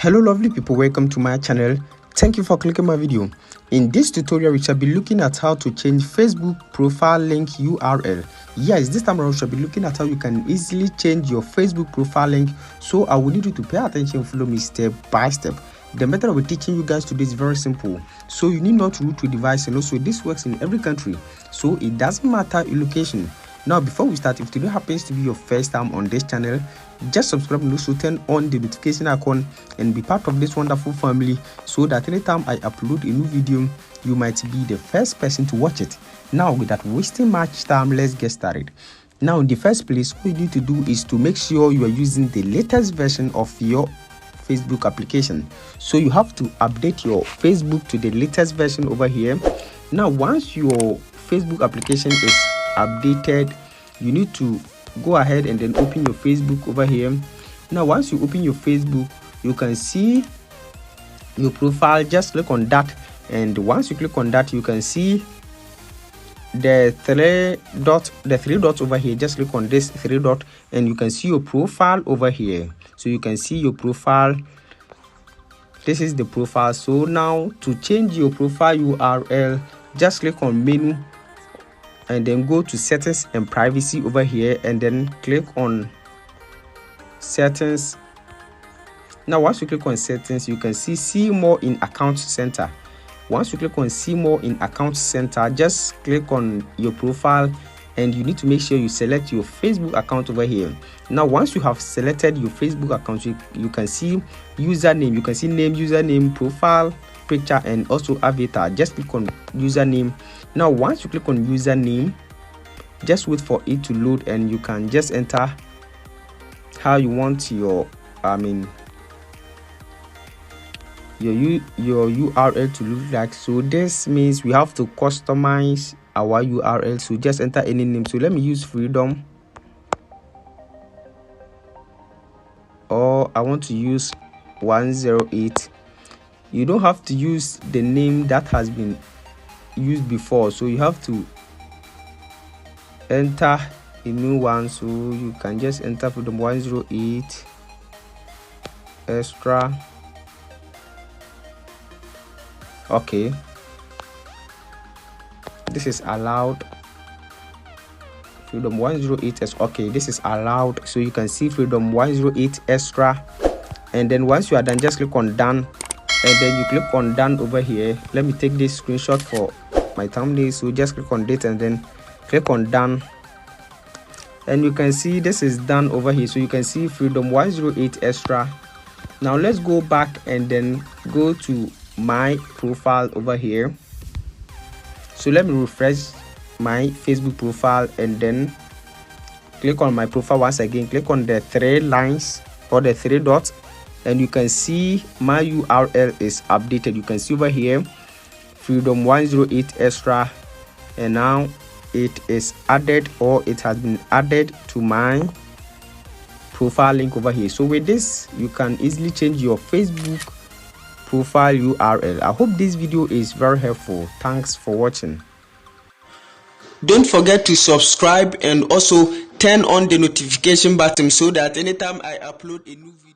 Hello lovely people, welcome to my channel. Thank you for clicking my video. In this tutorial we shall be looking at how to change Facebook profile link URL. Yes, this time around we shall be looking at how you can easily change your Facebook profile link. So I will need you to pay attention and follow me step by step. The method I will be teaching you guys today is very simple. So you need not root your device, and also this works in every country, so it doesn't matter your location. Now before we start, if today happens to be your first time on this channel, just subscribe and also turn on the notification icon and be part of this wonderful family, so that anytime I upload a new video you might be the first person to watch it. Now without wasting much time, let's get started. Now in the first place, what you need to do is to make sure you are using the latest version of your Facebook application. So you have to update your Facebook to the latest version over here. Now once your Facebook application is updated, you need to go ahead and then open your Facebook over here. Now once you open your Facebook, you can see your profile. Just click on that, and once you click on that, you can see the three dots over here. Just click on this three dot and you can see your profile over here. So you can see your profile. This is the profile. So now to change your profile URL, just click on menu and then go to settings and privacy over here, and then click on settings. Now once you click on settings, you can see more in account center. Once you click on see more in account center, just click on your profile and you need to make sure you select your Facebook account over here. Now once you have selected your Facebook account, you can see username. You can see name, username, profile picture, and also avatar. Just click on username. Now once you click on username, just wait for it to load and you can just enter how you want your your URL to look like. So this means we have to customize our URL, so just enter any name. So let me use Freedom, or I want to use 108. You don't have to use the name that has been used before, so you have to enter a new one. So you can just enter Freedom 108 extra. Okay, this is allowed. Freedom 108 is okay, this is allowed. So you can see Freedom 108 extra, and then once you are done, just click on done, and then you click on done over here. Let me take this screenshot for my thumbnail. So just click on date and then click on done, and you can see this is done over here. So you can see Freedom 108 extra. Now let's go back and then go to my profile over here. So let me refresh my Facebook profile and then click on my profile once again. Click on the three lines or the three dots, and you can see my URL is updated. You can see over here Freedom 108 extra, and now it is added, or it has been added to my profile link over here. So with this you can easily change your Facebook profile URL. I hope this video is very helpful. Thanks for watching. Don't forget to subscribe and also turn on the notification button so that anytime I upload a new video